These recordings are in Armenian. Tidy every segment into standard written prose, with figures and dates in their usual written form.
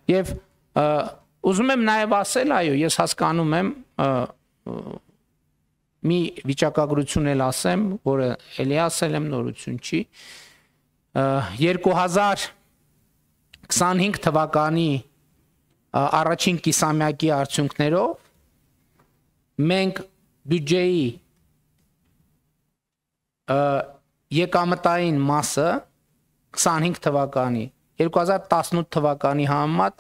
Եվ ուզում եմ նաև ասել, այո, ես հասկանում եմ մի վիճակագրություն էլ ասեմ, որը էլի ասել եմ, նորություն չի 2025 թվականի առաջին կիսամյակի արդյունքներով մենք բյուջեի եկամտային մասը 25 թվականի 2018 թվականի համեմատ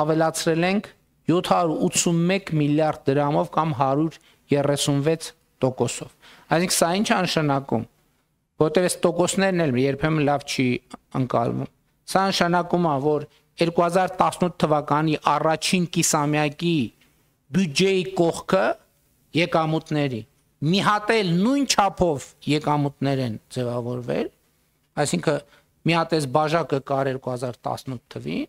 ավելացրել ենք 781 միլիարդ դրամով կամ 136%-ով։ Այսինքն սա ինչ է նշանակում, որտեղ այս տոկոսներն էլ երբեմն լավ չի ընկալվում։ Սա նշանակում է, որ 2018 թվականի առաջին կիսամյակի բյուջեի կողքը եկամուտների մի հատ էլ նույն չափով եկամուտներ են ձևավորվել, այսինքն մի հատ էս բաժակը կար 2018 թվին,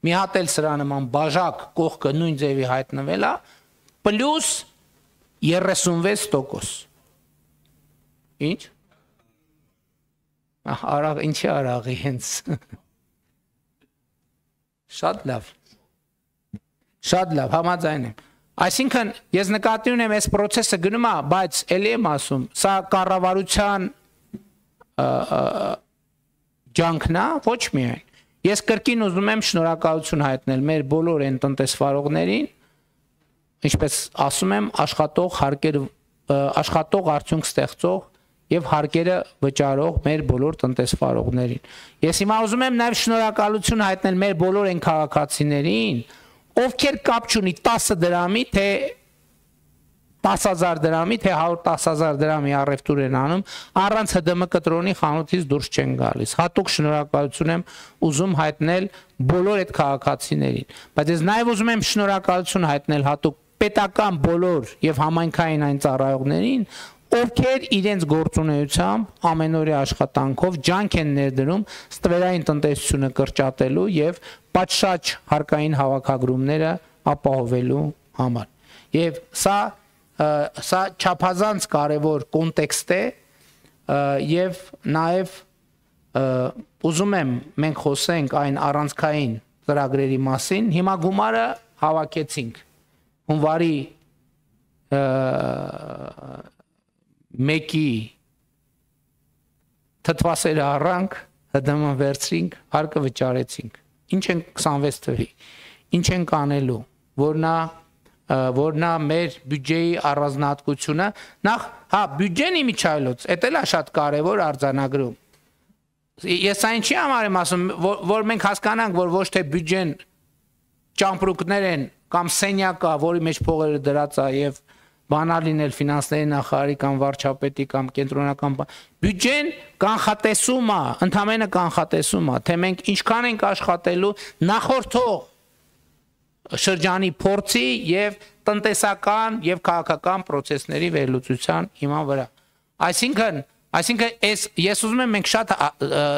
մի հատ էլ սրա նման բաժակ կողքը նույն ձևի հայտնվել է, պլյուս 36%։ Ինչ? Ինչի արաղի հենց։ Շատ լավ, համաձայն եմ։ Այսինքն ես նկատի ունեմ այս process-ը գնում է, բայց էլի եմ ասում, սա կառավարության ջանքն է, ոչ միայն։ Ես կրկին ուզում եմ շնորհակալություն հայտնել մեր բոլոր այն տնտեսվարողներին, ինչպես ասում եմ, աշխատող արդյունք ստեղծող եւ հարկերը վճարող մեր բոլոր տնտեսվարողներին։ Ես հիմա ուզում եմ նաեւ շնորհակալություն հայտնել մեր բոլոր այն քաղաքացիներին, ովքեր կապ չունի 10 դրամի, թե 10,000 դրամի, թե 110,000 դրամի առևտուր են անում, առանց ՀԴՄ կտրոնի խանութից դուրս չեն գալիս։ Հատուկ շնորհակալություն եմ ուզում հայտնել բոլոր այդ քաղաքացիներին։ Բայց ես նաեւ ուզում եմ շնորհակալություն հայտնել հատուկ պետական բոլոր եւ համայնքային այն ծառայողներին, ովքեր իրենց գործունեությամբ ամենօրյա աշխատանքով ջանք են ներդրում ստվերային տնտեսությունը կրճատելու եւ պատշաճ հարկային հավաքագրումները ապահովելու համար։ Եվ սա չափազանց կարևոր կոնտեքստ է եւ նաեւ ուզում եմ մենք խոսենք այն առանցքային ծրագրերի մասին։ Հիմա գումարը հավաքեցինք հունվարի 1-ի թթվասերը առանք, ՀԴՄ վերցրինք, հարկը վճարեցինք։ Ինչ են 26 թվի։ Ինչ են կանելու, որ նա մեր բյուջեի առանձնահատկությունը, նախ, բյուջեն իմիջայլոց, էդ էլ է շատ կարևոր արձանագրում։ Ես այն չի համար եմ ասում, որ մենք հասկանանք, որ ոչ թե բյուջեն ճամպրուկներ են կամ սենյակա, որի մեջ փողերը դրած է եւ բանալին էլ ֆինանսների նախարարի կամ վարչապետի կամ կենտրոնական բյուջեն կանխատեսում է, ընդհանրապես կանխատեսում է, թե մենք ինչքան ենք աշխատելու նախորդող շրջանի փորձի եւ տնտեսական եւ քաղաքական process-ների վերլուծության հիման վրա։ Այսինքն ես ուզում եմ մենք շատ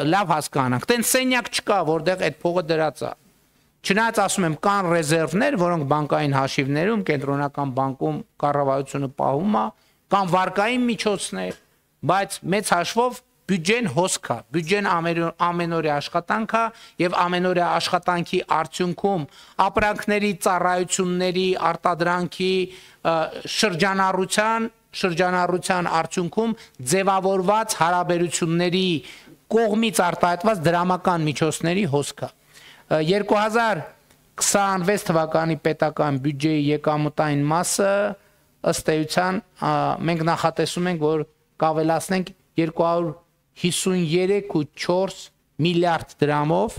լավ հասկանանք, տեն սենյակ չկա, որտեղ այդ փողը դրած է։ Չնայած ասում եմ կան ռեզերվներ, որոնք բանկային հաշիվներում, կենտրոնական բանկում կառավարությունը պահում է, կան վարկային միջոցներ, բայց մեծ հաշվով բյուջեն հոսք է, բյուջեն ամենօրյա աշխատանք է եւ ամենօրյա աշխատանքի արդյունքում ապրանքների, ծառայությունների, արտադրանքի շրջանառության արդյունքում ձևավորված հարաբերությունների կողմից արտահայտված դրամական միջոցների հոսք է։ 2026 թվականի պետական բյուջեի եկամտային մասը ըստ էության մենք նախատեսում ենք, որ կավելացնենք 253.4 միլիարդ դրամով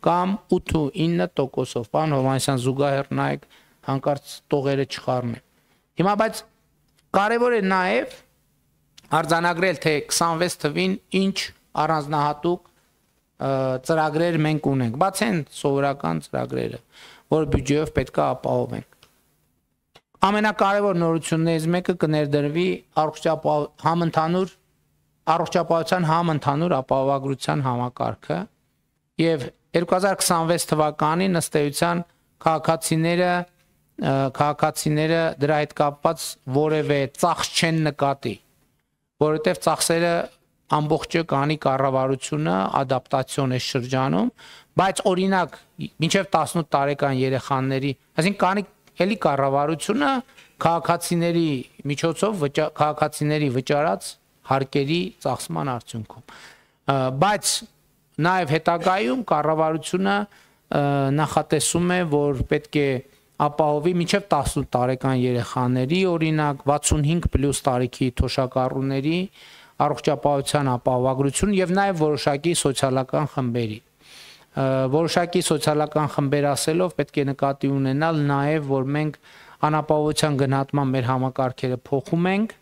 կամ 8.9%-ով։ Պարոն Հովհաննիսյան, զուգահեռ նայեք, հանկարծ տողերը չխառնեն։ Հիմա բայց կարևոր է նաև արձանագրել, թե 26 թվին ինչ առանձնահատուկ ծրագրեր մենք ունենք, բաց են սովորական ծրագրերը, որ բյուջեով պետք է ապահովենք։ Ամենակարևոր նորություններից մեկը կներդրվի առողջապահության համընդհանուր ապահովագրության համակարգը եւ 2026 թվականին ըստ էության քաղաքացիները դրա հետ կապված որևէ ծախս չեն նկատի, որովհետեւ ծախսերը ամբողջը կանի կառավարությունը ադապտացիոն է շրջանում, բայց օրինակ մինչև 18 տարեկան երեխաների, այսինքն կանի էլի կառավարությունը քաղաքացիների միջոցով քաղաքացիների վճարած հարկերի ծախսման արդյունքում, բայց նաև հետագայում կառավարությունը նախատեսում է, որ պետք է ապահովի մինչև 18 տարեկան երեխաների, օրինակ 65+ տարիքի թոշակառուների առողջապահության ապահովագրություն եւ նաեւ որոշակի սոցիալական խմբերի։ Որոշակի սոցիալական խմբեր ասելով պետք է նկատի ունենալ նաեւ, որ մենք անապահովության գնահատման մեր համակարգերը փոխում ենք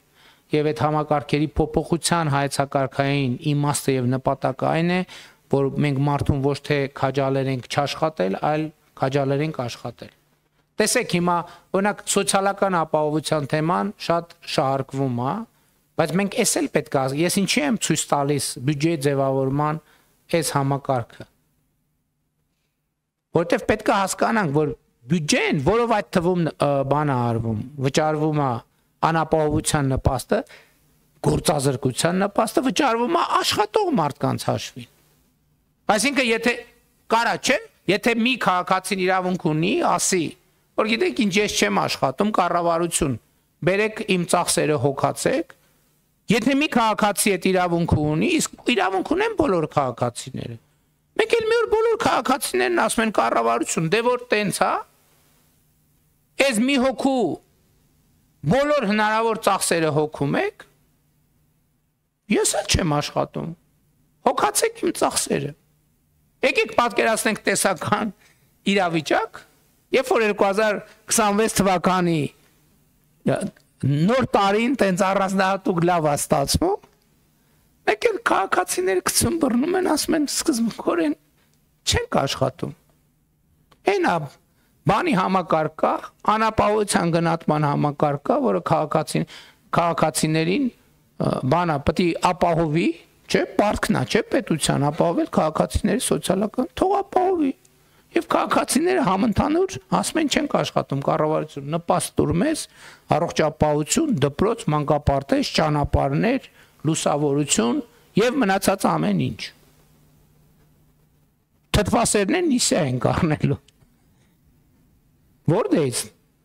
եւ այդ համակարգերի փոփոխության հայեցակարգային իմաստը եւ նպատակը այն է, որ մենք մարդուն ոչ թե քաջալերենք չաշխատել, այլ քաջալերենք աշխատել։ Տեսեք հիմա, օրինակ սոցիալական ապահովության թեման շատ շահարկվում է, բայց մենք էս էլ պետք է, ես ինչի եմ ցույց տալիս բյուջեի ձևավորման այս համակարգը։ Որտեվ պետք է հասկանանք, որ բյուջեն, որով այդ թվում բան է արվում, վճարվում է անապահովության նպաստը, գործազրկության նպաստը վճարվում է աշխատող մարդկանց հաշվին։ Այսինքն եթե կարա չէ, եթե մի քաղաքացին իրավունք ունի, ասի, որ գիտեք ինչ ես չեմ աշխատում, կառավարություն, բերեք իմ ծախսերը հոգացեք, եթե մի քաղաքացի այդ իրավունքը ունի, իսկ իրավունք ունեն բոլոր քաղաքացիները։ Մենք էլ մի օր բոլոր քաղաքացիներն ասում են կառավարություն, դե որ տենց է, այս մի հոգու բոլոր հնարավոր ծախսերը հոգում եք, ես էլ չեմ աշխատում, հոգացեք իմ ծախսերը։ Եկեք պատկերացնենք տեսական իրավիճակ, երբ որ 2026 թվականի նոր տարին տենց առանձնահատուկ լավ է ստացվում, մեկ էլ քաղաքացիները գցում բռնում են, ասում են սկզբունքորեն չենք աշխատում։ Այնա բանի համակարգ կա, անապահովության գնահատման համակարգ կա, որը քաղաքացիներին բանա պետք է ապահովի, չէ, պարտքն է, չէ, պետության ապահովել քաղաքացիների սոցիալական թող ապահովի։ Եվ քաղաքացիները համընդհանուր ասում են չենք աշխատում, կառավարություն նպաստ տուր մեզ, առողջապահություն, դպրոց, մանկապարտեզ, ճանապարհներ, լուսավորություն եւ մնացած ամեն ինչ։ Թթվասերներն իսա են կառնելու։ Որտե՞ց,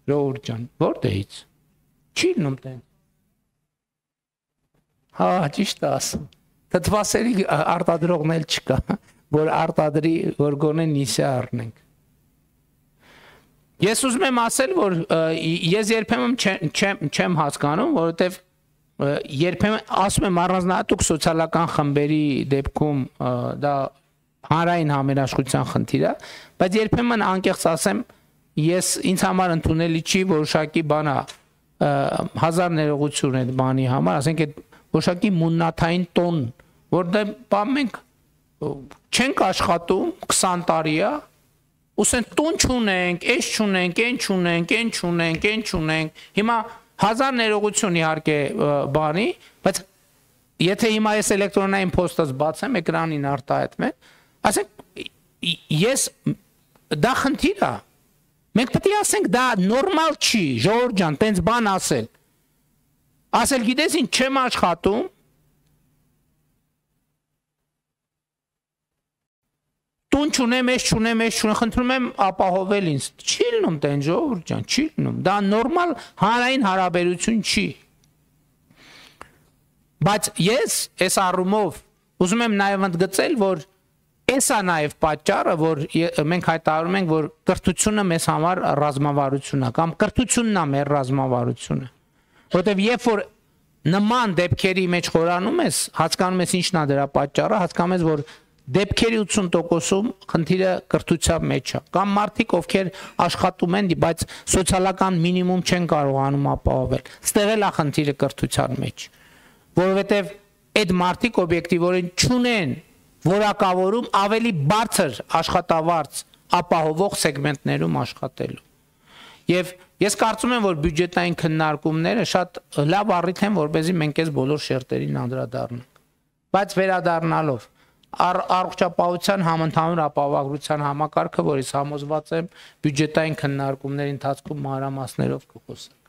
Ժողովուրդ ջան, որտե՞ց։ Չի լինում տեն։ Հա, ճիշտ է ասում։ Թթվասերի արտադրողն էլ չկա, որ արտադրի, որ գոնե նիսա առնենք։ Ես ուզում եմ ասել, որ ես երբեմն չեմ հասկանում, որովհետև երբեմն ասում եմ առանձնահատուկ սոցիալական խմբերի դեպքում դա հանրային համերաշխության խնդիր է, բայց երբեմն անկեղծ ասեմ, ես ինձ համար ընդունելի չի որոշակի բանա 1000 ներողություն այդ բանի համար, ասենք այդ որոշակի մուննաթային տոն, որտեղ մենք չենք աշխատում 20 տարի է, ուսեն տուն չունենք, էս չունենք, այն չունենք, այն չունենք, այն չունենք։ Հիմա 1000 ներողություն իհարկե բանի, բայց եթե հիմա ես էլեկտրոնային փոստս բացեմ, էկրանին արտահայտեմ, ասենք ես դա խնդիր է։ Մենք պետք է ասենք դա նորմալ չի, Ժողովուրդ ջան, տենց բան ասել։ Ասել գիտես ինչ չեմ աշխատում, տուն չունեմ, ես չունեմ, խնդրում եմ ապահովել ինձ։ Չի լինում տեն Ժողովուրդ ջան, չի լինում։ Դա նորմալ հանրային հարաբերություն չի։ Բայց ես այս առումով ուզում եմ նաև ընդգծել, որ էսա նաև պատճառը, որ մենք հայտարարում ենք, որ կրթությունը մեզ համար ռազմավարություն է, կամ կրթությունն է մեր ռազմավարությունը։ Որտեվ երբ որ նման դեպքերի մեջ խորանում ես, հասկանում ես ինչն է դրա պատճառը, հասկանում ես, որ դեպքերի 80%-ում խնդիրը կրթության մեջ է, կամ մարդիկ, ովքեր աշխատում են, բայց սոցիալական մինիմում չեն կարողանում ապահովել։ Ստեղ էլ է խնդիրը կրթության մեջ, որովհետև այդ մարդիկ օբյեկտիվորեն չունեն որակավորում ավելի բարձր աշխատավարձ ապահովող սեգմենտներում աշխատելու։ Եվ ես կարծում եմ, որ բյուջետային քննարկումները շատ լավ առիթ են, որպեսզի մենք այս բոլոր շերտերին անդրադառնանք։ Բայց վերադառնալով առողջապահության համընդհանուր ապահովագրության համակարգը, որից համոզված եմ բյուջետային քննարկումների ընթացքում մանրամասներով կխոսենք։